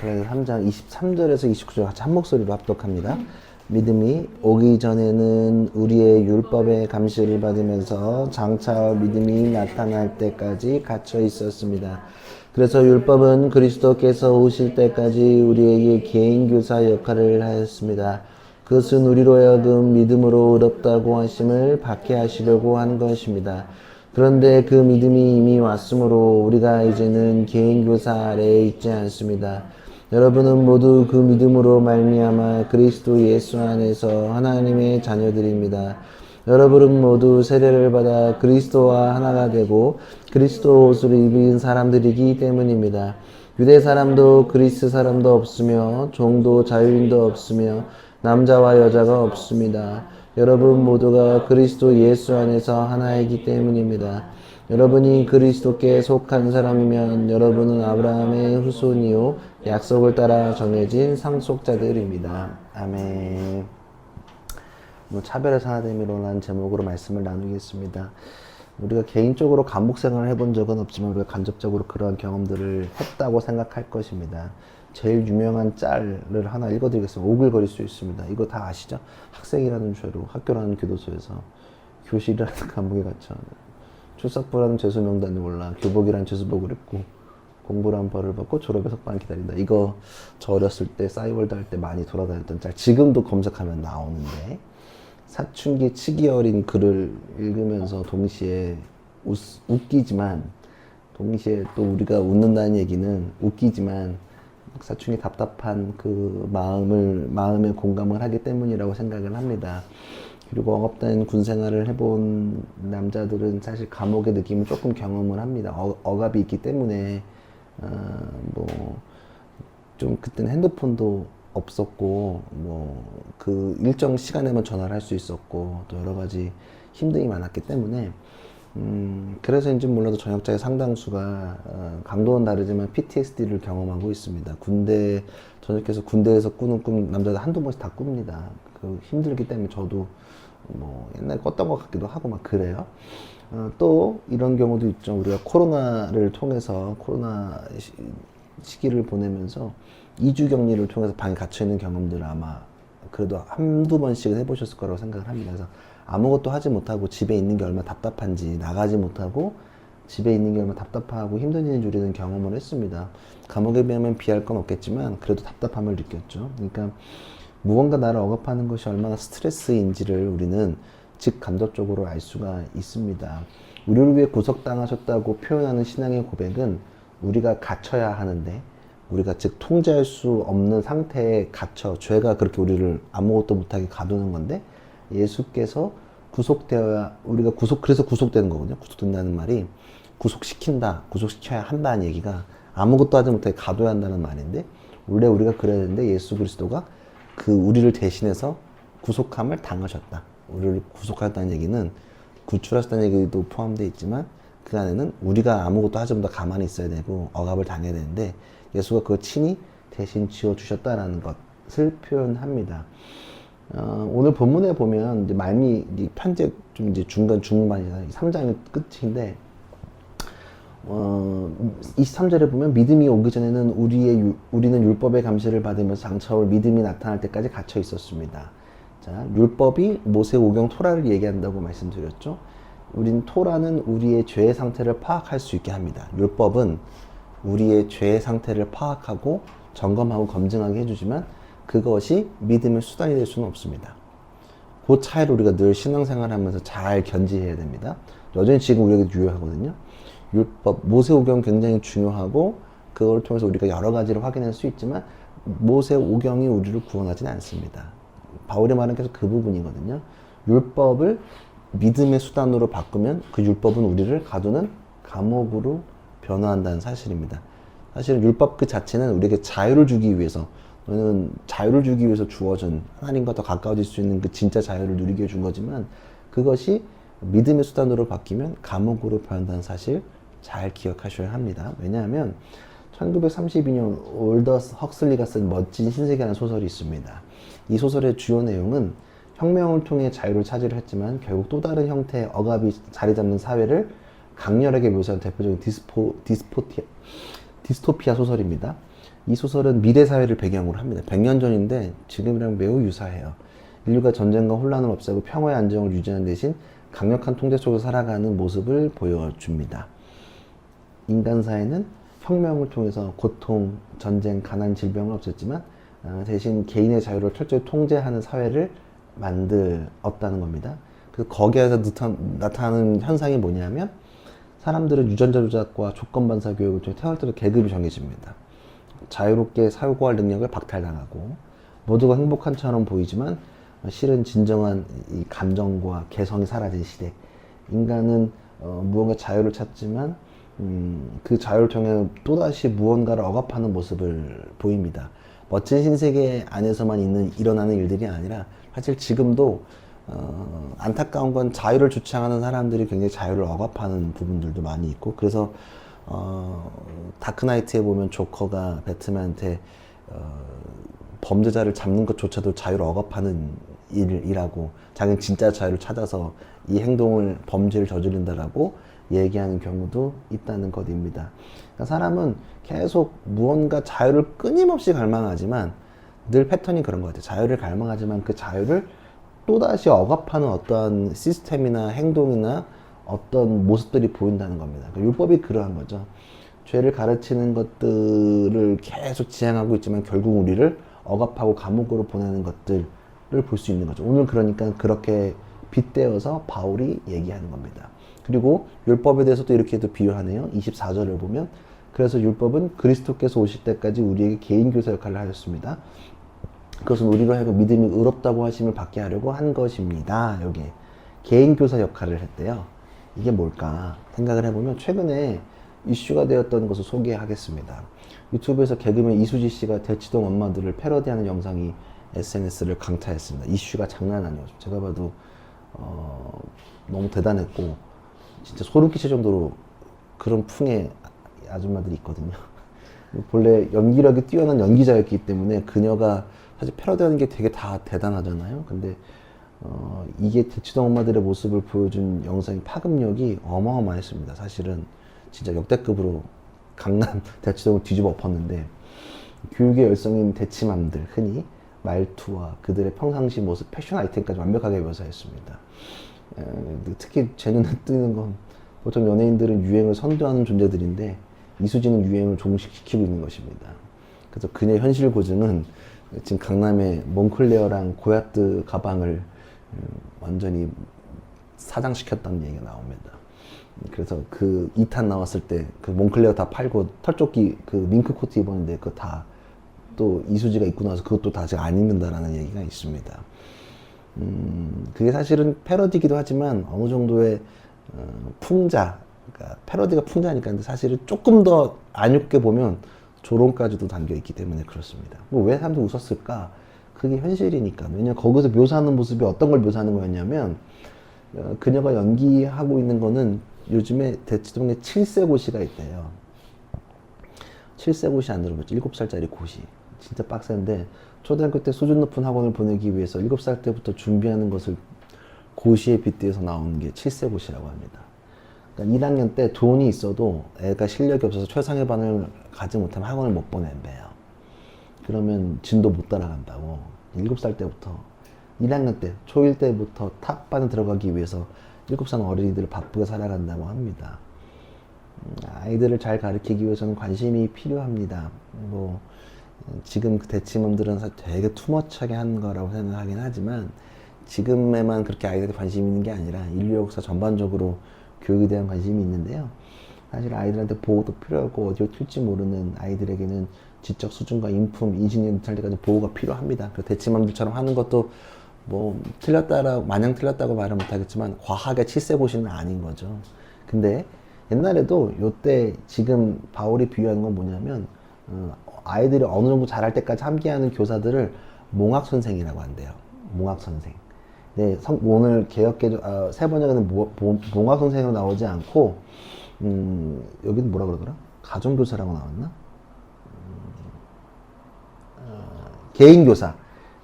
갈라디아서 3장 23절에서 29절 같이 한 목소리로 합독합니다. 믿음이 오기 전에는 우리의 율법의 감시를 받으면서 장차 믿음이 나타날 때까지 갇혀 있었습니다. 그래서 율법은 그리스도께서 오실 때까지 우리에게 개인교사 역할을 하였습니다. 그것은 우리로 하여금 믿음으로 의롭다고 하심을 받게 하시려고 한 것입니다. 그런데 그 믿음이 이미 왔으므로 우리가 이제는 개인교사 아래에 있지 않습니다. 여러분은 모두 그 믿음으로 말미암아 그리스도 예수 안에서 하나님의 자녀들입니다. 여러분은 모두 세례를 받아 그리스도와 하나가 되고 그리스도 옷을 입은 사람들이기 때문입니다. 유대 사람도 그리스 사람도 없으며 종도 자유인도 없으며 남자와 여자가 없습니다. 여러분 모두가 그리스도 예수 안에서 하나이기 때문입니다. 여러분이 그리스도께 속한 사람이면 여러분은 아브라함의 후손이요 약속을 따라 정해진 상속자들입니다. 아멘. 차별에서 하나됨이로라는 제목으로 말씀을 나누겠습니다. 우리가 개인적으로 감옥 생활을 해본 적은 없지만 우리가 간접적으로 그러한 경험들을 했다고 생각할 것입니다. 제일 유명한 짤을 하나 읽어드리겠습니다. 오글거릴 수 있습니다. 이거 다 아시죠? 학생이라는 죄로 학교라는 교도소에서 교실이라는 감옥에 갇혀 출석부라는 죄수 명단을 몰라 교복이라는 죄수복을 입고 공부라는 벌을 받고 졸업의 석방을 기다린다. 이거 저 어렸을 때 싸이월드 할 때 많이 돌아다녔던 짤. 지금도 검색하면 나오는데 사춘기 치기 어린 글을 읽으면서 동시에 웃기지만 동시에 또 우리가 웃는다는 얘기는 웃기지만 사춘기 답답한 그 마음에 공감을 하기 때문이라고 생각을 합니다. 그리고 억압된 군 생활을 해본 남자들은 사실 감옥의 느낌을 조금 경험을 합니다. 억압이 있기 때문에 좀 그때는 핸드폰도 없었고 그 일정 시간에만 전화를 할 수 있었고 또 여러 가지 힘듦이 많았기 때문에 그래서인지 몰라도 전역자의 상당수가 강도는 다르지만 PTSD를 경험하고 있습니다. 전역해서 군대에서 꾸는 꿈 남자들 한두 번씩 다 꿉니다. 그 힘들기 때문에 저도 옛날에 꿨던 것 같기도 하고 막 그래요. 또 이런 경우도 있죠. 우리가 코로나를 통해서 코로나 시기를 보내면서 2주 격리를 통해서 방에 갇혀있는 경험들 아마 그래도 한두 번씩은 해보셨을 거라고 생각을 합니다. 그래서 아무것도 하지 못하고 집에 있는 게 얼마나 답답한지 나가지 못하고 집에 있는 게 얼마나 답답하고 힘든 줄이는 경험을 했습니다. 감옥에 비하면 비할 건 없겠지만 그래도 답답함을 느꼈죠. 그러니까 무언가 나를 억압하는 것이 얼마나 스트레스인지를 우리는 직간접적으로 알 수가 있습니다. 우리를 위해 구속당하셨다고 표현하는 신앙의 고백은 우리가 갇혀야 하는데 우리가 즉 통제할 수 없는 상태에 갇혀 죄가 그렇게 우리를 아무것도 못하게 가두는 건데 예수께서 구속되어야 우리가 그래서 구속되는 거거든요. 구속된다는 말이 구속시켜야 한다는 얘기가 아무것도 하지 못하게 가둬야 한다는 말인데 원래 우리가 그래야 되는데 예수 그리스도가 우리를 대신해서 구속함을 당하셨다. 우리를 구속하셨다는 얘기는 구출하셨다는 얘기도 포함되어 있지만 그 안에는 우리가 아무것도 하지 못하고 가만히 있어야 되고 억압을 당해야 되는데 예수가 그걸 친히 대신 지어주셨다라는 것을 표현합니다. 오늘 본문에 보면 이제 말미 편제 좀 이제 중반이잖아요. 3장이 끝인데 23절에 보면 믿음이 오기 전에는 우리는 율법의 감시를 받으면서 장차 올 믿음이 나타날 때까지 갇혀 있었습니다. 자, 율법이 모세오경 토라를 얘기한다고 말씀드렸죠. 토라는 우리의 죄의 상태를 파악할 수 있게 합니다. 율법은 우리의 죄의 상태를 파악하고 점검하고 검증하게 해주지만 그것이 믿음의 수단이 될 수는 없습니다. 그 차이를 우리가 늘 신앙생활을 하면서 잘 견지해야 됩니다. 여전히 지금 우리에게 유효하거든요. 율법, 모세오경 굉장히 중요하고 그걸 통해서 우리가 여러 가지를 확인할 수 있지만 모세오경이 우리를 구원하지는 않습니다. 바울의 말은 계속 그 부분이거든요. 율법을 믿음의 수단으로 바꾸면 그 율법은 우리를 가두는 감옥으로 변화한다는 사실입니다. 사실은 율법 그 자체는 우리에게 자유를 주기 위해서 너는 자유를 주기 위해서 주어진 하나님과 더 가까워질 수 있는 그 진짜 자유를 누리게 해준 거지만 그것이 믿음의 수단으로 바뀌면 감옥으로 변한다는 사실 잘 기억하셔야 합니다. 왜냐하면 1932년 올더스 헉슬리가 쓴 멋진 신세계라는 소설이 있습니다. 이 소설의 주요 내용은 혁명을 통해 자유를 차지를 했지만 결국 또 다른 형태의 억압이 자리 잡는 사회를 강렬하게 묘사한 대표적인 디스토피아 소설입니다. 이 소설은 미래 사회를 배경으로 합니다. 100년 전인데 지금이랑 매우 유사해요. 인류가 전쟁과 혼란을 없애고 평화의 안정을 유지하는 대신 강력한 통제 속에서 살아가는 모습을 보여줍니다. 인간 사회는 혁명을 통해서 고통, 전쟁, 가난, 질병을 없앴지만 대신 개인의 자유를 철저히 통제하는 사회를 만들었다는 겁니다. 그 거기에서 나타나는 현상이 뭐냐면 사람들은 유전자 조작과 조건반사 교육을 통해 태어날 때도 계급이 정해집니다. 자유롭게 사고할 능력을 박탈당하고 모두가 행복한처럼 보이지만 실은 진정한 이 감정과 개성이 사라진 시대. 인간은 무언가 자유를 찾지만 그 자유를 통해 또다시 무언가를 억압하는 모습을 보입니다. 멋진 신세계 안에서만 일어나는 일들이 아니라 사실 지금도 안타까운 건 자유를 주창하는 사람들이 굉장히 자유를 억압하는 부분들도 많이 있고, 그래서 다크나이트에 보면 조커가 배트맨한테 범죄자를 잡는 것조차도 자유를 억압하는 일이라고, 자기는 진짜 자유를 찾아서 이 행동을, 범죄를 저지른다라고 얘기하는 경우도 있다는 것입니다. 그러니까 사람은 계속 무언가 자유를 끊임없이 갈망하지만 늘 패턴이 그런 것 같아요. 자유를 갈망하지만 그 자유를 또다시 억압하는 어떠한 시스템이나 행동이나 어떤 모습들이 보인다는 겁니다. 그러니까 율법이 그러한 거죠. 죄를 가르치는 것들을 계속 지향하고 있지만 결국 우리를 억압하고 감옥으로 보내는 것들을 볼 수 있는 거죠. 오늘 그러니까 그렇게 빗대어서 바울이 얘기하는 겁니다. 그리고 율법에 대해서도 이렇게도 비유하네요. 24절을 보면, 그래서 율법은 그리스도께서 오실 때까지 우리에게 개인교사 역할을 하셨습니다. 그것은 우리로 하여금 믿음이 의롭다고 하심을 받게 하려고 한 것입니다. 여기 개인교사 역할을 했대요. 이게 뭘까 생각을 해보면 최근에 이슈가 되었던 것을 소개하겠습니다. 유튜브에서 개그맨 이수지 씨가 대치동 엄마들을 패러디하는 영상이 SNS를 강타했습니다. 이슈가 장난 아니었죠. 제가 봐도 너무 대단했고 진짜 소름 끼칠 정도로 그런 풍의 아줌마들이 있거든요. 본래 연기력이 뛰어난 연기자였기 때문에 그녀가 사실 패러디하는 게 되게 다 대단하잖아요. 근데 이게 대치동 엄마들의 모습을 보여준 영상이 파급력이 어마어마했습니다. 사실은 진짜 역대급으로 강남 대치동을 뒤집어 엎었는데, 교육의 열성인 대치맘들, 흔히 말투와 그들의 평상시 모습, 패션 아이템까지 완벽하게 묘사했습니다. 특히 제 눈에 띄는 건 보통 연예인들은 유행을 선도하는 존재들인데 이수지는 유행을 종식시키고 있는 것입니다. 그래서 그녀의 현실 고증은 지금 강남에 몽클레어랑 고야트 가방을 완전히 사장시켰다는 얘기가 나옵니다. 그래서 그 2탄 나왔을 때 그 몽클레어 다 팔고 털조끼 그 밍크 코트 입었는데 그거 다 또 이수지가 입고 나서 그것도 다 아직 안 입는다라는 얘기가 있습니다. 그게 사실은 패러디기도 하지만 어느 정도의 풍자, 그러니까 패러디가 풍자니까. 근데 사실은 조금 더 안욕게 보면 조롱까지도 담겨 있기 때문에 그렇습니다. 뭐 왜 사람들이 웃었을까? 그게 현실이니까. 왜냐면 거기서 묘사하는 모습이 어떤 걸 묘사하는 거였냐면, 그녀가 연기하고 있는 거는 요즘에 대치동에 7세 고시가 있대요. 7세 고시 안 들어봤죠? 7살짜리 고시. 진짜 빡센데, 초등학교 때 수준 높은 학원을 보내기 위해서 7살 때부터 준비하는 것을 고시에 빗대어서 나오는 게 7세 고시라고 합니다. 그러니까 1학년 때 돈이 있어도 애가 실력이 없어서 최상의 반을 가지 못하면 학원을 못 보낸대요. 그러면 진도 못 따라간다고. 7살 때부터 1학년 때, 초1 때부터 탑반에 들어가기 위해서 7살 어린이들을 바쁘게 살아간다고 합니다. 아이들을 잘 가르치기 위해서는 관심이 필요합니다. 뭐 지금 그 대치맘들은 사실 되게 투머치하게 하는 거라고 생각하긴 하지만, 지금에만 그렇게 아이들한테 관심이 있는 게 아니라 인류 역사 전반적으로 교육에 대한 관심이 있는데요. 사실 아이들한테 보호도 필요하고 어디로 튈지 모르는 아이들에게는 지적 수준과 인품, 인식력 못할 때까지 보호가 필요합니다. 그래서 대치맘들처럼 하는 것도 뭐 마냥 틀렸다고 말은 못하겠지만 과하게 7세 고시는 아닌 거죠. 근데 옛날에도 요때 지금 바울이 비유하는 건 뭐냐면, 아이들이 어느 정도 자랄 때까지 함께하는 교사들을 몽학선생이라고 한대요. 몽학선생. 네, 오늘 세 번역에는 몽학선생으로 나오지 않고, 여기는 뭐라 그러더라? 가정교사라고 나왔나?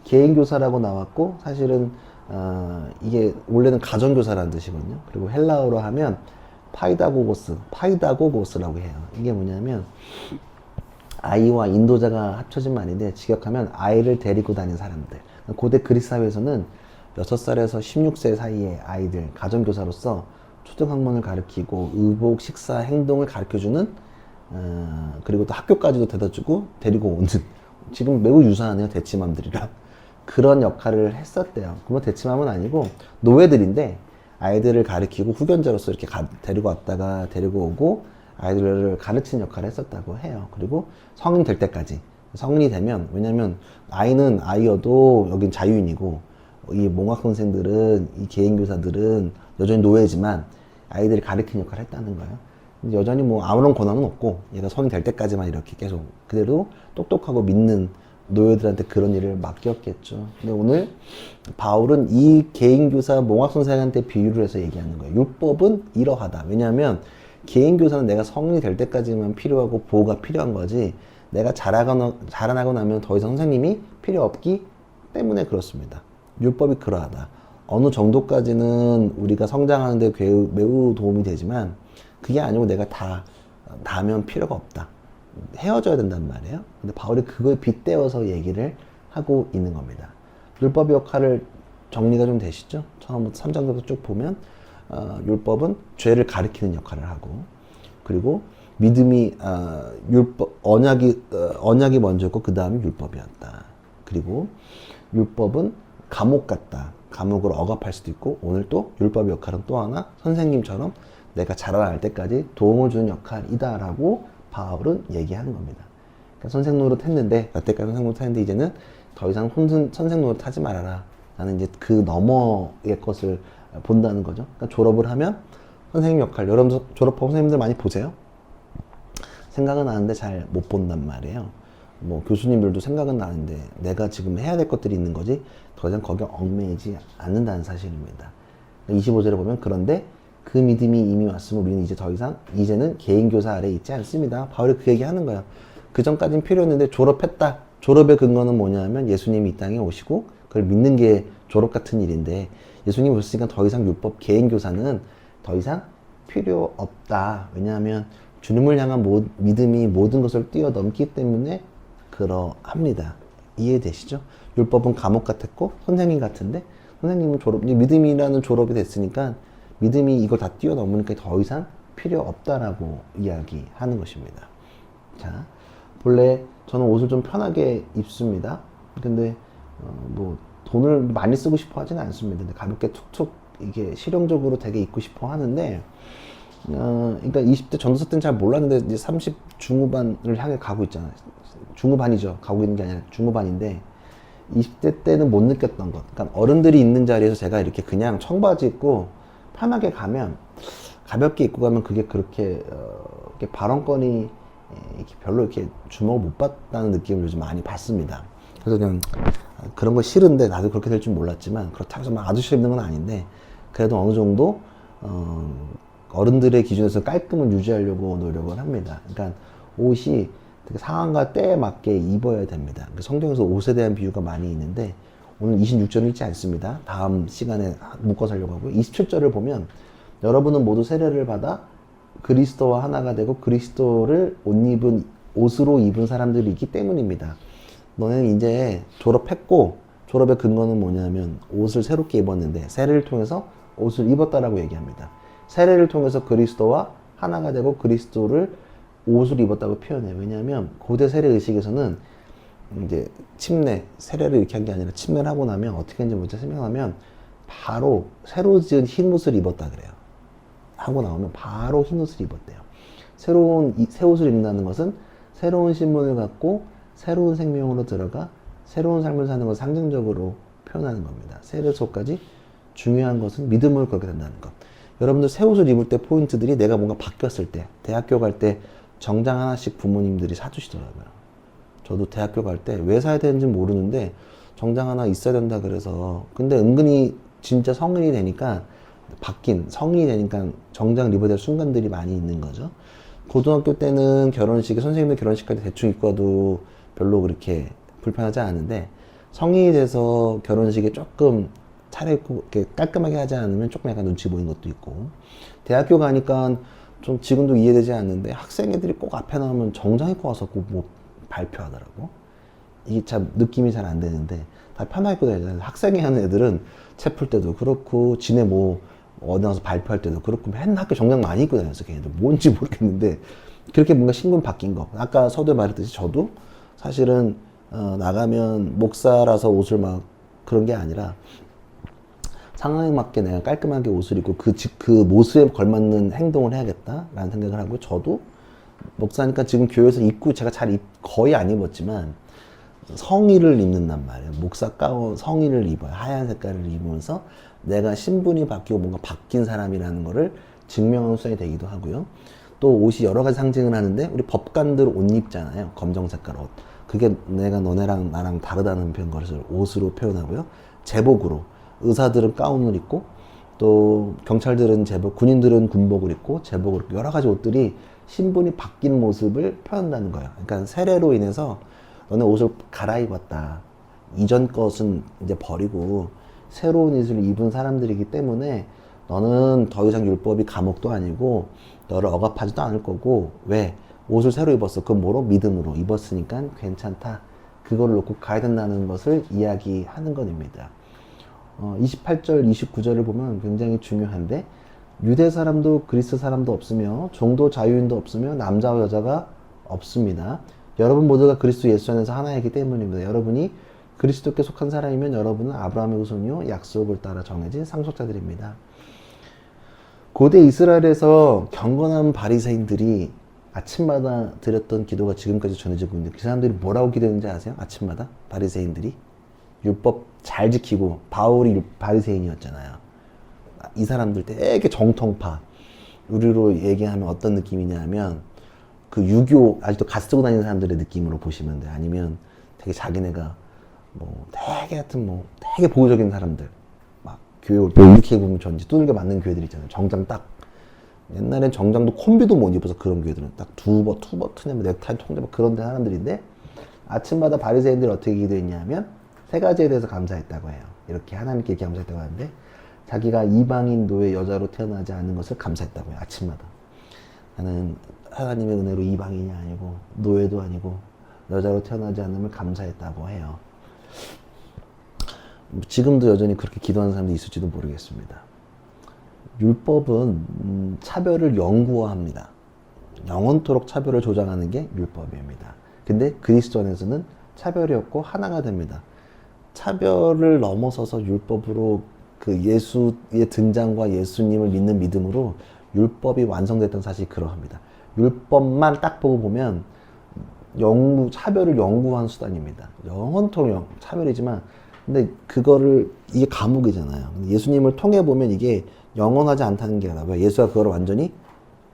개인교사라고 나왔고, 사실은, 이게 원래는 가정교사라는 뜻이거든요. 그리고 헬라어로 하면 파이다고고스라고 해요. 이게 뭐냐면, 아이와 인도자가 합쳐진 말인데 직역하면 아이를 데리고 다니는 사람들. 고대 그리스 사회에서는 6살에서 16세 사이의 아이들 가정교사로서 초등학문을 가르치고 의복, 식사, 행동을 가르쳐주는 그리고 또 학교까지도 데려다주고 데리고 오는 지금 매우 유사하네요. 대치맘들이랑 그런 역할을 했었대요. 그러면 대치맘은 아니고 노예들인데 아이들을 가르치고 후견자로서 이렇게 데리고 왔다가 데리고 오고 아이들을 가르치는 역할을 했었다고 해요. 그리고 성인 될 때까지 성인이 되면 왜냐면 아이는 아이여도 여긴 자유인이고 이 몽학 선생들은 이 개인교사들은 여전히 노예지만 아이들을 가르치는 역할을 했다는 거예요. 여전히 뭐 아무런 권한은 없고 얘가 성인 될 때까지만 이렇게 계속 그대로 똑똑하고 믿는 노예들한테 그런 일을 맡겼겠죠. 근데 오늘 바울은 이 개인교사 몽학 선생한테 비유를 해서 얘기하는 거예요. 율법은 이러하다. 왜냐하면 개인교사는 내가 성인이 될 때까지만 필요하고 보호가 필요한 거지 내가 자라나고 나면 더 이상 선생님이 필요 없기 때문에 그렇습니다. 율법이 그러하다. 어느 정도까지는 우리가 성장하는 데 매우 도움이 되지만 그게 아니고 내가 다면 필요가 없다. 헤어져야 된단 말이에요. 근데 바울이 그걸 빗대어서 얘기를 하고 있는 겁니다. 율법의 역할을 정리가 좀 되시죠? 처음부터 3장부터 쭉 보면 율법은 죄를 가리키는 역할을 하고 그리고 믿음이 언약이 먼저고 그 다음에 율법이었다. 그리고 율법은 감옥 같다. 감옥으로 억압할 수도 있고 오늘 또 율법의 역할은 또 하나 선생님처럼 내가 자라날 때까지 도움을 주는 역할이다라고 바울은 얘기하는 겁니다. 그러니까 선생 노릇 했는데 여태까지 선생 노릇 했는데 이제는 더 이상 선생 노릇 하지 말아라. 나는 이제 그 너머의 것을 본다는 거죠. 그러니까 졸업을 하면 선생님 역할, 여러분도 졸업하고 선생님들 많이 보세요? 생각은 나는데 잘 못 본단 말이에요. 뭐 교수님들도 생각은 나는데 내가 지금 해야 될 것들이 있는 거지 더 이상 거기에 얽매이지 않는다는 사실입니다. 25절에 보면 그런데 그 믿음이 이미 왔으면 우리는 이제 더 이상 이제는 개인교사 아래에 있지 않습니다. 바울이 그 얘기 하는 거예요. 그 전까지는 필요했는데 졸업했다. 졸업의 근거는 뭐냐면 예수님이 이 땅에 오시고 그걸 믿는 게 졸업 같은 일인데 예수님이 오셨으니까 더 이상 율법 개인교사는 더 이상 필요 없다. 왜냐하면 주님을 향한 믿음이 모든 것을 뛰어넘기 때문에 그러합니다. 이해되시죠? 율법은 감옥 같았고 선생님 같은데 선생님은 믿음이라는 졸업이 됐으니까 믿음이 이걸 다 뛰어넘으니까 더 이상 필요 없다라고 이야기하는 것입니다. 자, 본래 저는 옷을 좀 편하게 입습니다. 근데 뭐 돈을 많이 쓰고 싶어 하지는 않습니다. 근데 가볍게 툭툭 이게 실용적으로 되게 입고 싶어 하는데 그러니까 20대 전도사 때는 잘 몰랐는데 이제 30 중후반을 향해 가고 있잖아요. 중후반이죠. 가고 있는 게 아니라 중후반인데 20대 때는 못 느꼈던 것. 그러니까 어른들이 있는 자리에서 제가 이렇게 그냥 청바지 입고 편하게 가면 가볍게 입고 가면 그게 그렇게 이렇게 발언권이 이렇게 별로 이렇게 주목을 못 받다는 느낌을 요즘 많이 받습니다. 그래서 그냥 그런 거 싫은데 나도 그렇게 될 줄 몰랐지만 그렇다고 해서 막 아주 싫은 건 아닌데 그래도 어느 정도 어른들의 기준에서 깔끔을 유지하려고 노력을 합니다. 그러니까 옷이 되게 상황과 때에 맞게 입어야 됩니다. 성경에서 옷에 대한 비유가 많이 있는데 오늘 26절을 읽지 않습니다. 다음 시간에 묶어서 하려고 하고요. 27절을 보면 여러분은 모두 세례를 받아 그리스도와 하나가 되고 그리스도를 옷으로 입은 사람들이기 때문입니다. 너네는 이제 졸업했고 졸업의 근거는 뭐냐면 옷을 새롭게 입었는데 세례를 통해서 옷을 입었다라고 얘기합니다. 세례를 통해서 그리스도와 하나가 되고 그리스도를 옷을 입었다고 표현해요. 왜냐하면 고대 세례 의식에서는 이제 세례를 이렇게 한 게 아니라 침례를 하고 나면 어떻게 하는지 먼저 설명하면 바로 새로 지은 흰 옷을 입었다 그래요. 하고 나오면 바로 흰 옷을 입었대요. 새 옷을 입는다는 것은 새로운 신분을 갖고 새로운 생명으로 들어가 새로운 삶을 사는 것을 상징적으로 표현하는 겁니다. 세례소까지 중요한 것은 믿음을 걸게 된다는 것. 여러분들 새 옷을 입을 때 포인트들이 내가 뭔가 바뀌었을 때 대학교 갈 때 정장 하나씩 부모님들이 사주시더라고요. 저도 대학교 갈 때 왜 사야 되는지 모르는데 정장 하나 있어야 된다 그래서 근데 은근히 진짜 성인이 되니까 성인이 되니까 정장 입어야 될 순간들이 많이 있는 거죠. 고등학교 때는 결혼식에 선생님들 결혼식까지 대충 입고 와도 별로 그렇게 불편하지 않은데 성인이 돼서 결혼식에 조금 차려입고 이렇게 깔끔하게 하지 않으면 조금 약간 눈치 보이는 것도 있고 대학교 가니까 좀 지금도 이해되지 않는데 학생 애들이 꼭 앞에 나오면 정장 입고 와서 뭐 발표하더라고. 이게 참 느낌이 잘 안 되는데 다 편하게 입고 다니잖아요. 학생회 하는 애들은 책 풀 때도 그렇고 지네 뭐 어디 나가서 발표할 때도 그렇고 맨날 학교 정장 많이 입고 다녔어. 걔네들 뭔지 모르겠는데 그렇게 뭔가 신분 바뀐 거. 아까 서두에 말했듯이 저도 사실은 나가면 목사라서 옷을 막 그런 게 아니라 상황에 맞게 내가 깔끔하게 옷을 입고 그 모습에 걸맞는 행동을 해야겠다라는 생각을 하고 저도 목사니까 지금 교회에서 입고 제가 거의 안 입었지만 성의를 입는단 말이에요. 목사 가운 성의를 입어요. 하얀 색깔을 입으면서 내가 신분이 바뀌고 뭔가 바뀐 사람이라는 거를 증명하는 수단이 되기도 하고요. 또 옷이 여러 가지 상징을 하는데 우리 법관들 옷 입잖아요. 검정 색깔 옷. 그게 내가 너네랑 나랑 다르다는 것을 옷으로 표현하고요. 제복으로 의사들은 가운을 입고 또 경찰들은 제복, 군인들은 군복을 입고 제복을 입고 여러 가지 옷들이 신분이 바뀐 모습을 표현한다는 거예요. 그러니까 세례로 인해서 너네 옷을 갈아입었다. 이전 것은 이제 버리고 새로운 옷을 입은 사람들이기 때문에 너는 더 이상 율법이 감옥도 아니고 너를 억압하지도 않을 거고 왜? 옷을 새로 입었어. 그건 뭐로? 믿음으로 입었으니까 괜찮다. 그거를 놓고 가야 된다는 것을 이야기하는 것입니다. 28절, 29절을 보면 굉장히 중요한데 유대 사람도 그리스 사람도 없으며 종도 자유인도 없으며 남자와 여자가 없습니다. 여러분 모두가 그리스도 예수 안에서 하나이기 때문입니다. 여러분이 그리스도께 속한 사람이면 여러분은 아브라함의 후손이요 약속을 따라 정해진 상속자들입니다. 고대 이스라엘에서 경건한 바리새인들이 아침마다 드렸던 기도가 지금까지 전해지고 있는데 그 사람들이 뭐라고 기도했는지 아세요? 아침마다 바리새인들이 율법 잘 지키고 바울이 바리새인이었잖아요. 이 사람들 되게 정통파. 우리로 얘기하면 어떤 느낌이냐면 그 유교 아직도 갓 쓰고 다니는 사람들의 느낌으로 보시면 돼요. 아니면 되게 자기네가 뭐 되게 하여튼 뭐 되게 보수적인 사람들 막 교회 올 때 이렇게 보면 전지 두들겨 맞는 교회들 있잖아요. 정장 딱 옛날엔 정장도 콤비도 못 입어서 그런 교회들은 딱 투 버튼에 넥타이 통제 막 그런 데 사람들인데 아침마다 바리새인들이 어떻게 기도했냐면 세 가지에 대해서 감사했다고 해요. 이렇게 하나님께 감사했다고 하는데 자기가 이방인 노예 여자로 태어나지 않은 것을 감사했다고 해요. 아침마다. 나는 하나님의 은혜로 이방인이 아니고 노예도 아니고 여자로 태어나지 않음을 감사했다고 해요. 지금도 여전히 그렇게 기도하는 사람도 있을지도 모르겠습니다. 율법은 차별을 영구화합니다. 영원토록 차별을 조장하는 게 율법입니다. 근데 그리스도 안에서는 차별이 없고 하나가 됩니다. 차별을 넘어서서 율법으로 그 예수의 등장과 예수님을 믿는 믿음으로 율법이 완성됐던 사실이 그러합니다. 율법만 딱 보고 보면 차별을 영구한 수단입니다. 영원토록 차별이지만 근데 그거를 이게 감옥이잖아요. 예수님을 통해 보면 이게 영원하지 않다는 게 알아요. 예수가 그걸 완전히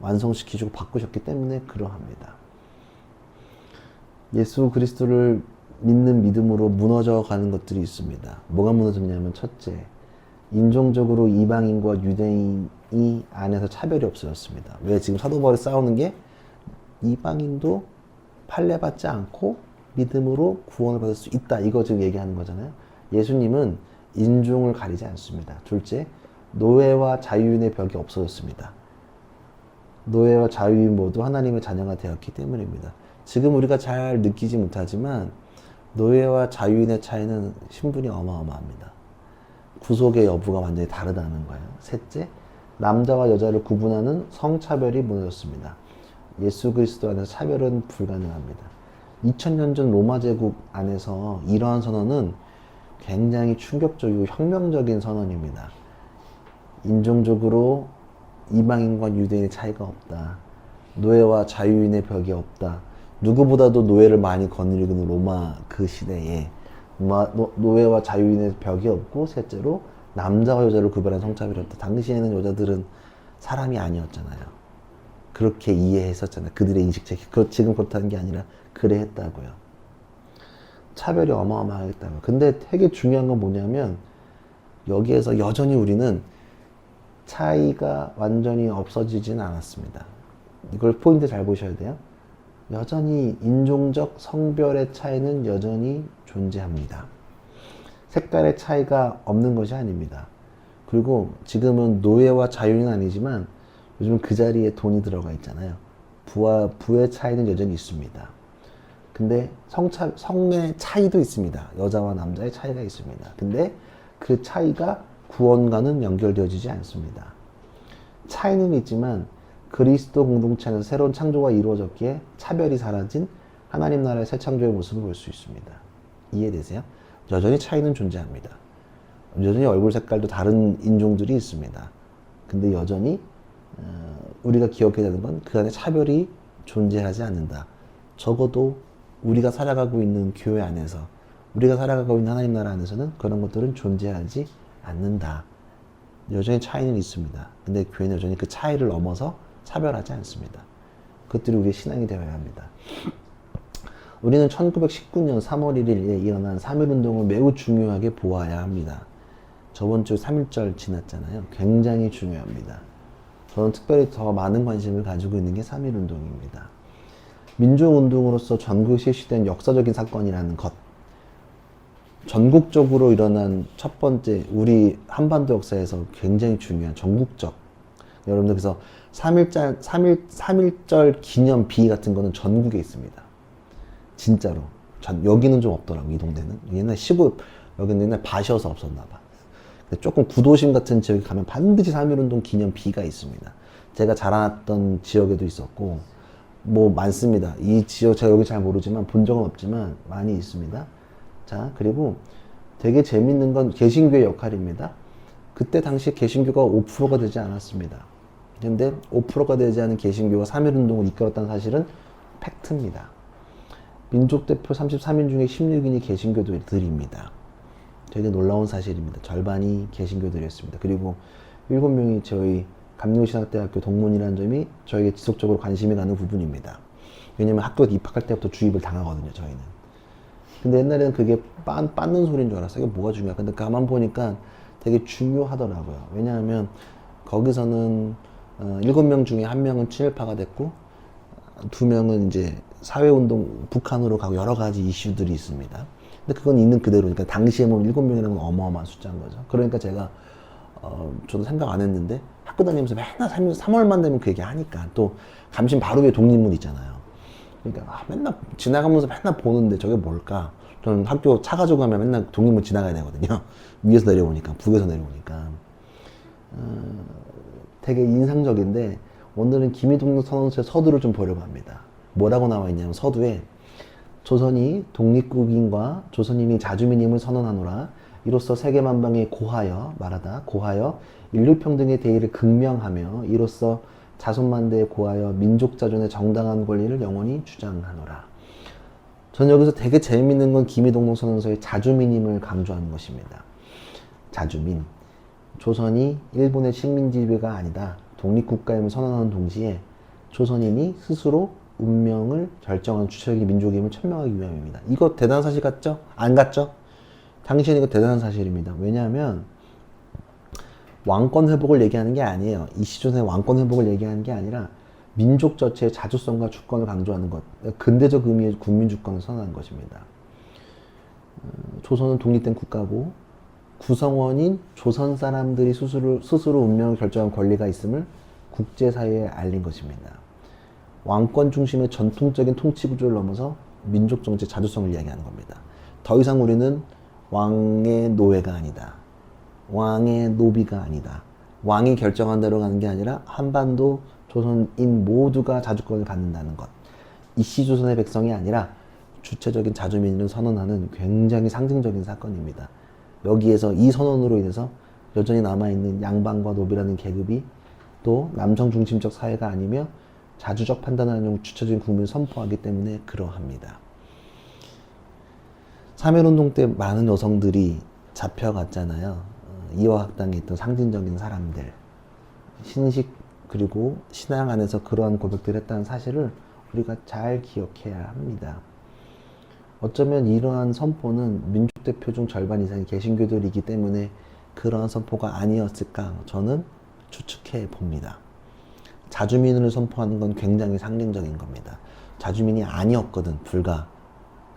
완성시키시고 바꾸셨기 때문에 그러합니다. 예수 그리스도를 믿는 믿음으로 무너져 가는 것들이 있습니다. 뭐가 무너졌냐면 첫째, 인종적으로 이방인과 유대인이 안에서 차별이 없어졌습니다. 왜 지금 사도 바울이 싸우는 게 이방인도 판례받지 않고 믿음으로 구원을 받을 수 있다. 이거 지금 얘기하는 거잖아요. 예수님은 인종을 가리지 않습니다. 둘째, 노예와 자유인의 벽이 없어졌습니다. 노예와 자유인 모두 하나님의 자녀가 되었기 때문입니다. 지금 우리가 잘 느끼지 못하지만 노예와 자유인의 차이는 신분이 어마어마합니다. 구속의 여부가 완전히 다르다는 거예요. 셋째, 남자와 여자를 구분하는 성차별이 무너졌습니다. 예수 그리스도 안에서 차별은 불가능합니다. 2000년 전 로마 제국 안에서 이러한 선언은 굉장히 충격적이고 혁명적인 선언입니다. 인종적으로 이방인과 유대인의 차이가 없다. 노예와 자유인의 벽이 없다. 누구보다도 노예를 많이 거느리는 로마 그 시대에 노예와 자유인의 벽이 없고 셋째로 남자와 여자를 구별한 성차별이 없다. 당시에는 여자들은 사람이 아니었잖아요. 그렇게 이해했었잖아요. 그들의 인식체. 지금 그렇다는 게 아니라 그래 했다고요. 차별이 어마어마하겠다고요. 근데 되게 중요한 건 뭐냐면 여기에서 여전히 우리는 차이가 완전히 없어지진 않았습니다. 이걸 포인트 잘 보셔야 돼요. 여전히 인종적 성별의 차이는 여전히 존재합니다. 색깔의 차이가 없는 것이 아닙니다. 그리고 지금은 노예와 자유인은 아니지만 요즘은 그 자리에 돈이 들어가 있잖아요. 부의 차이는 여전히 있습니다. 근데 성의 차이도 있습니다. 여자와 남자의 차이가 있습니다. 근데 그 차이가 구원과는 연결되어지지 않습니다. 차이는 있지만 그리스도 공동체 안에서 새로운 창조가 이루어졌기에 차별이 사라진 하나님 나라의 새 창조의 모습을 볼 수 있습니다. 이해되세요? 여전히 차이는 존재합니다. 여전히 얼굴 색깔도 다른 인종들이 있습니다. 근데 여전히 우리가 기억해야 되는 건 그 안에 차별이 존재하지 않는다. 적어도 우리가 살아가고 있는 교회 안에서, 우리가 살아가고 있는 하나님 나라 안에서는 그런 것들은 존재하지 않는다. 여전히 차이는 있습니다. 근데 교회는 여전히 그 차이를 넘어서 차별하지 않습니다. 그것들이 우리의 신앙이 되어야 합니다. 우리는 1919년 3월 1일에 일어난 3.1운동을 매우 중요하게 보아야 합니다. 저번 주 3.1절 지났잖아요. 굉장히 중요합니다. 저는 특별히 더 많은 관심을 가지고 있는 게 3.1운동입니다. 민주운동으로서 전국에 실시된 역사적인 사건이라는 것, 전국적으로 일어난 첫 번째 우리 한반도 역사에서 굉장히 중요한 전국적, 여러분들 그래서 3.1절 기념비 같은 거는 전국에 있습니다. 진짜로. 여기는 좀 없더라고, 이 동네는. 옛날 시골, 여기는 옛날 밭이어서 없었나 봐. 조금 구도심 같은 지역에 가면 반드시 3.1운동 기념비가 있습니다. 제가 자라났던 지역에도 있었고, 뭐 많습니다. 이 지역 제가 여기 잘 모르지만 본 적은 없지만 많이 있습니다. 자, 그리고 되게 재밌는 건 개신교의 역할입니다. 그때 당시 개신교가 5%가 되지 않았습니다. 근데 5%가 되지 않은 개신교가 3.1운동을 이끌었다는 사실은 팩트입니다. 민족대표 33인 중에 16인이 개신교들입니다. 되게 놀라운 사실입니다. 절반이 개신교들이었습니다. 그리고 7명이 저희 감리교신학대학교 동문이라는 점이 저에게 지속적으로 관심이 가는 부분입니다. 왜냐면 학교 입학할 때부터 주입을 당하거든요, 저희는. 근데 옛날에는 그게 빠는 소리인 줄 알았어요. 이게 뭐가 중요해? 근데 가만 보니까 되게 중요하더라고요. 왜냐하면 거기서는 7명 중에 1명은 친일파가 됐고 2명은 이제 사회운동 북한으로 가고 여러 가지 이슈들이 있습니다. 근데 그건 있는 그대로니까 당시에 보면 7명이라는 건 어마어마한 숫자인 거죠. 그러니까 제가 저도 생각 안 했는데 학교 다니면서 맨날 3월만 되면 그 얘기 하니까 또 감신 바로 위에 독립문 있잖아요. 그러니까 맨날 지나가면서 맨날 보는데 저게 뭘까? 저는 학교 차 가지고 가면 맨날 독립문 지나가야 되거든요. 위에서 내려오니까, 북에서 내려오니까. 되게 인상적인데 오늘은 김일독립 선언서의 서두를 좀 보려고 합니다. 뭐라고 나와 있냐면 서두에 조선이 독립국인과 조선인이 자주민임을 선언하노라. 이로써 세계만방에 고하여 인류평등의 대의를 극명하며 이로써 자손만대에 고하여 민족자존의 정당한 권리를 영원히 주장하노라. 저는 여기서 되게 재미있는 건 김일독립선언서의 자주민임을 강조하는 것입니다. 자주민. 조선이 일본의 식민지배가 아니다. 독립국가임을 선언하는 동시에 조선인이 스스로 운명을 결정하는 주체적인 민족임을 천명하기 위함입니다. 이거 대단한 사실 같죠? 안 같죠? 당시에는 이거 대단한 사실입니다. 왜냐하면 왕권 회복을 얘기하는 게 아니에요. 이 시조선의 왕권 회복을 얘기하는 게 아니라 민족 자체의 자주성과 주권을 강조하는 것, 근대적 의미의 국민주권을 선언하는 것입니다. 조선은 독립된 국가고 구성원인 조선 사람들이 스스로 운명을 결정한 권리가 있음을 국제사회에 알린 것입니다. 왕권 중심의 전통적인 통치 구조를 넘어서 민족 정치의 자주성을 이야기하는 겁니다. 더 이상 우리는 왕의 노예가 아니다. 왕의 노비가 아니다. 왕이 결정한 대로 가는 게 아니라 한반도 조선인 모두가 자주권을 갖는다는 것. 이시조선의 백성이 아니라 주체적인 자주민을 선언하는 굉장히 상징적인 사건입니다. 여기에서 이 선언으로 인해서 여전히 남아있는 양반과 노비라는 계급이 또 남성 중심적 사회가 아니며 자주적 판단을 하는 주체적인 국민을 선포하기 때문에 그러합니다. 3.1운동 때 많은 여성들이 잡혀갔잖아요. 이화학당에 있던 상징적인 사람들, 신식 그리고 신앙 안에서 그러한 고백들을 했다는 사실을 우리가 잘 기억해야 합니다. 어쩌면 이러한 선포는 민족대표 중 절반 이상이 개신교들이기 때문에 그러한 선포가 아니었을까 저는 추측해 봅니다. 자주민을 선포하는 건 굉장히 상징적인 겁니다. 자주민이 아니었거든. 불과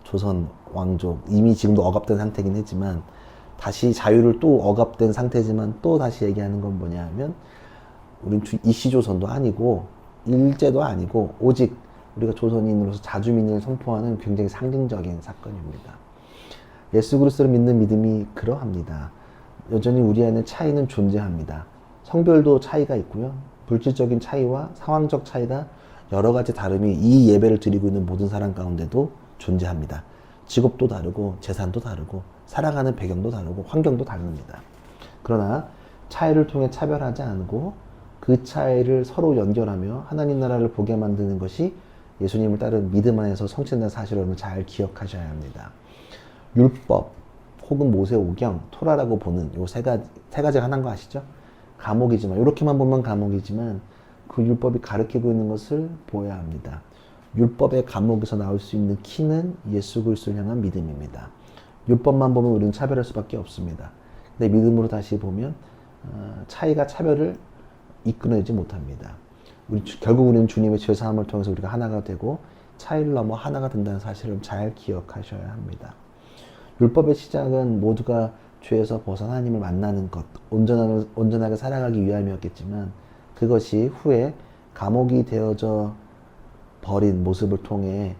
조선 왕족, 이미 지금도 억압된 상태긴 했지만 다시 자유를 또 억압된 상태지만 또 다시 얘기하는 건 뭐냐 하면 우린 이시조선도 아니고 일제도 아니고 오직 우리가 조선인으로서 자주민을 선포하는 굉장히 상징적인 사건입니다. 예수 그리스도를 믿는 믿음이 그러합니다. 여전히 우리 안에 차이는 존재합니다. 성별도 차이가 있고요. 물질적인 차이와 상황적 차이가 여러 가지 다름이 이 예배를 드리고 있는 모든 사람 가운데도 존재합니다. 직업도 다르고 재산도 다르고 살아가는 배경도 다르고 환경도 다릅니다. 그러나 차이를 통해 차별하지 않고 그 차이를 서로 연결하며 하나님 나라를 보게 만드는 것이 예수님을 따른 믿음 안에서 성취된다는 사실을 여러분 잘 기억하셔야 합니다. 율법 혹은 모세오경, 토라라고 보는 요 세 가지가 하나인 거 아시죠? 감옥이지만 이렇게만 보면 감옥이지만 그 율법이 가르치고 있는 것을 보아야 합니다. 율법의 감옥에서 나올 수 있는 키는 예수 그리스도를 향한 믿음입니다. 율법만 보면 우리는 차별할 수밖에 없습니다. 근데 믿음으로 다시 보면 차이가 차별을 이끌어내지 못합니다. 결국 우리는 주님의 죄사함을 통해서 우리가 하나가 되고 차이를 넘어 하나가 된다는 사실을 잘 기억하셔야 합니다. 율법의 시작은 모두가 죄에서 벗어나 하나님을 만나는 것, 온전하게 살아가기 위함이었겠지만 그것이 후에 감옥이 되어져 버린 모습을 통해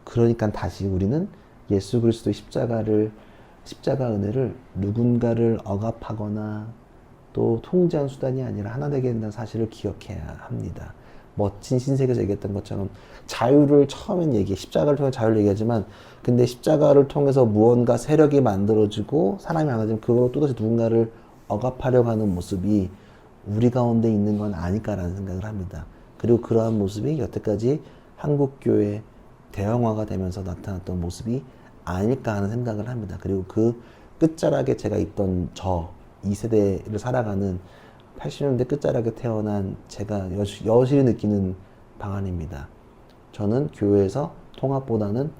그러니까 다시 우리는 예수 그리스도의 십자가 은혜를 누군가를 억압하거나 또 통제한 수단이 아니라 하나 되게 된다는 사실을 기억해야 합니다. 멋진 신세계에서 얘기했던 것처럼 자유를 처음엔 십자가를 통해 자유를 얘기하지만 근데 십자가를 통해서 무언가 세력이 만들어지고 사람이 많아지면 그걸로 또다시 누군가를 억압하려고 하는 모습이 우리 가운데 있는 건 아닐까라는 생각을 합니다. 그리고 그러한 모습이 여태까지 한국교회 대형화가 되면서 나타났던 모습이 아닐까 하는 생각을 합니다. 그리고 그 끝자락에 제가 있던 저 2세대를 살아가는 80년대 끝자락에 태어난 제가 여실히 느끼는 방안입니다. 저는 교회에서 통합보다는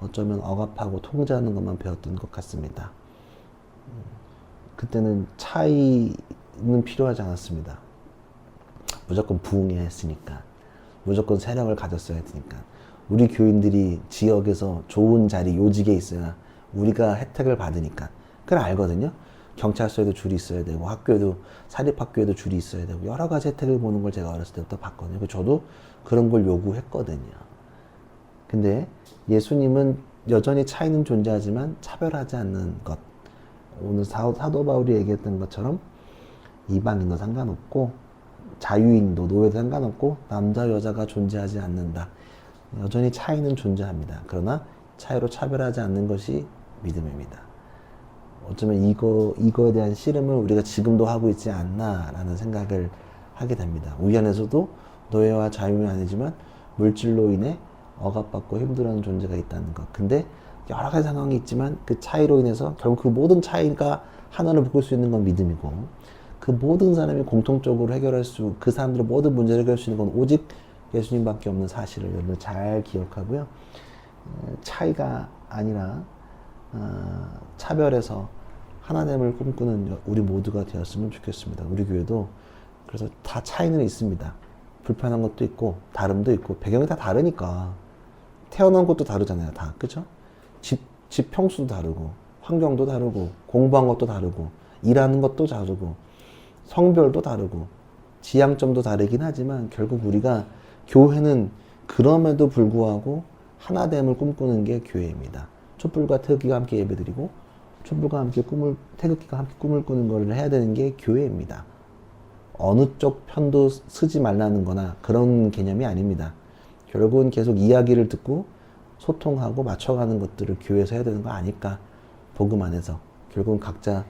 어쩌면 억압하고 통제하는 것만 배웠던 것 같습니다. 그때는 차이는 필요하지 않았습니다. 무조건 부흥해야 했으니까. 무조건 세력을 가졌어야 했으니까. 우리 교인들이 지역에서 좋은 자리, 요직에 있어야 우리가 혜택을 받으니까. 그걸 알거든요. 경찰서에도 줄이 있어야 되고 학교에도 사립학교에도 줄이 있어야 되고 여러 가지 혜택을 보는 걸 제가 어렸을 때부터 봤거든요. 저도 그런 걸 요구했거든요. 근데 예수님은 여전히 차이는 존재하지만 차별하지 않는 것. 오늘 사도 바울이 얘기했던 것처럼 이방인도 상관없고 자유인도 노예도 상관없고 남자 여자가 존재하지 않는다. 여전히 차이는 존재합니다. 그러나 차이로 차별하지 않는 것이 믿음입니다. 어쩌면 이거에 대한 씨름을 우리가 지금도 하고 있지 않나라는 생각을 하게 됩니다. 우리 안에서도 노예와 자유는 아니지만 물질로 인해 억압받고 힘들어하는 존재가 있다는 것. 근데 여러 가지 상황이 있지만 그 차이로 인해서 결국 그 모든 차이가 하나를 묶을 수 있는 건 믿음이고 그 모든 사람이 공통적으로 그 사람들의 모든 문제를 해결할 수 있는 건 오직 예수님밖에 없는 사실을 여러분 잘 기억하고요. 차이가 아니라 차별에서 하나됨을 꿈꾸는 우리 모두가 되었으면 좋겠습니다. 우리 교회도 그래서 다 차이는 있습니다. 불편한 것도 있고 다름도 있고 배경이 다 다르니까 태어난 곳도 다르잖아요. 다 그죠? 집 평수도 다르고 환경도 다르고 공부한 것도 다르고 일하는 것도 다르고 성별도 다르고 지향점도 다르긴 하지만 결국 우리가 교회는 그럼에도 불구하고 하나됨을 꿈꾸는 게 교회입니다. 촛불과 태극기가 함께 예배드리고 촛불과 함께 태극기가 함께 꿈을 꾸는 걸 해야 되는 게 교회입니다. 어느 쪽 편도 쓰지 말라는 거나 그런 개념이 아닙니다. 결국은 계속 이야기를 듣고 소통하고 맞춰가는 것들을 교회에서 해야 되는 거 아닐까. 복음 안에서 결국은 각자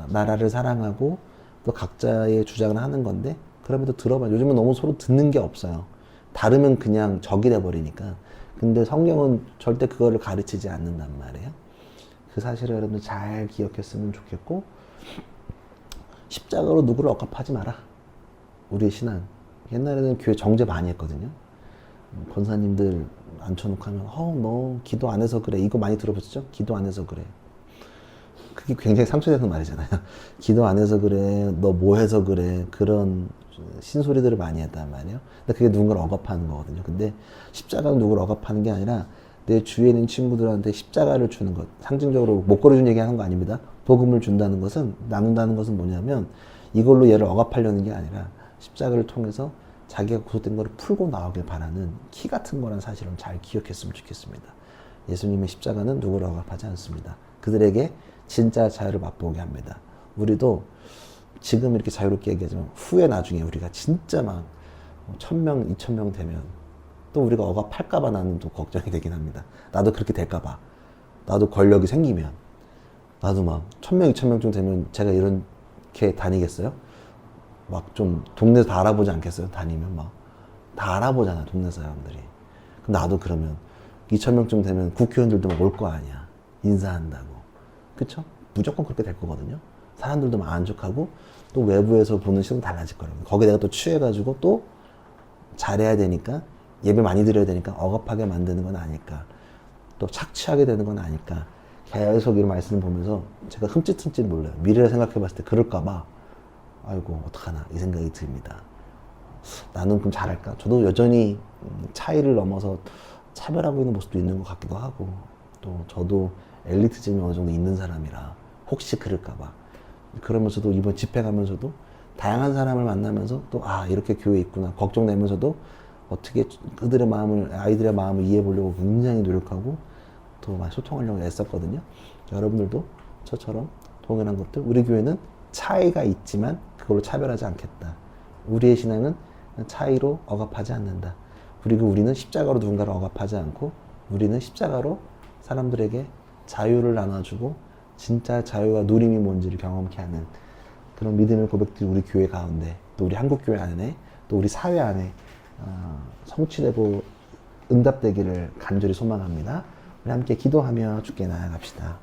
나라를 사랑하고 또 각자의 주장을 하는 건데 그럼에도 들어봐. 요즘은 너무 서로 듣는 게 없어요. 다르면 그냥 적이 돼버리니까. 근데 성경은 절대 그거를 가르치지 않는단 말이에요. 그 사실을 여러분들 잘 기억했으면 좋겠고 십자가로 누구를 억압하지 마라. 우리의 신앙. 옛날에는 교회 정죄 많이 했거든요. 권사님들 앉혀놓고 하면 너 기도 안 해서 그래. 이거 많이 들어보셨죠? 기도 안 해서 그래. 그게 굉장히 상처되는 말이잖아요. 기도 안 해서 그래. 너 뭐 해서 그래. 그런 신소리들을 많이 했단 말이에요. 근데 그게 누군가를 억압하는 거거든요. 근데 십자가는 누구를 억압하는 게 아니라 내 주위에 있는 친구들한테 십자가를 주는 것. 상징적으로 목걸이 준 얘기하는 거 아닙니다. 복음을 준다는 것은, 나눈다는 것은 뭐냐면 이걸로 얘를 억압하려는 게 아니라 십자가를 통해서 자기가 구속된 거를 풀고 나오길 바라는 키 같은 거란 사실을 잘 기억했으면 좋겠습니다. 예수님의 십자가는 누구를 억압하지 않습니다. 그들에게 진짜 자유를 맛보게 합니다. 우리도 지금 이렇게 자유롭게 얘기하지만 후에 나중에 우리가 진짜 막 1000명, 2000명 되면 또 우리가 억압할까봐 나는 또 걱정이 되긴 합니다. 나도 그렇게 될까봐. 나도 권력이 생기면 나도 막 1000명, 2000명쯤 되면 제가 이렇게 다니겠어요? 막 좀 동네에서 다 알아보지 않겠어요? 다니면 막 다 알아보잖아, 동네 사람들이. 그럼 나도 그러면 2000명쯤 되면 국회의원들도 막 올 거 아니야. 인사한다고. 그쵸? 무조건 그렇게 될 거거든요. 사람들도 만족하고 또 외부에서 보는 시선도 달라질 거라고. 거기에 내가 또 취해가지고 또 잘해야 되니까 예배 많이 드려야 되니까 억압하게 만드는 건 아닐까. 또 착취하게 되는 건 아닐까. 계속 이런 말씀을 보면서 제가 흠칫흠칫 몰라요. 미래를 생각해 봤을 때 그럴까봐 아이고 어떡하나 이 생각이 듭니다. 나는 그럼 잘할까? 저도 여전히 차이를 넘어서 차별하고 있는 모습도 있는 것 같기도 하고 또 저도 엘리트즘이 어느 정도 있는 사람이라 혹시 그럴까봐 그러면서도 이번 집회 가면서도 다양한 사람을 만나면서 또 아 이렇게 교회 있구나 걱정되면서도 어떻게 그들의 마음을 아이들의 마음을 이해해 보려고 굉장히 노력하고 또 많이 소통하려고 애썼거든요. 여러분들도 저처럼 동일한 것들 우리 교회는 차이가 있지만 그걸로 차별하지 않겠다. 우리의 신앙은 차이로 억압하지 않는다. 그리고 우리는 십자가로 누군가를 억압하지 않고 우리는 십자가로 사람들에게 자유를 나눠주고 진짜 자유와 누림이 뭔지를 경험케 하는 그런 믿음의 고백들이 우리 교회 가운데 또 우리 한국교회 안에 또 우리 사회 안에 성취되고 응답되기를 간절히 소망합니다. 우리 함께 기도하며 주께 나아갑시다.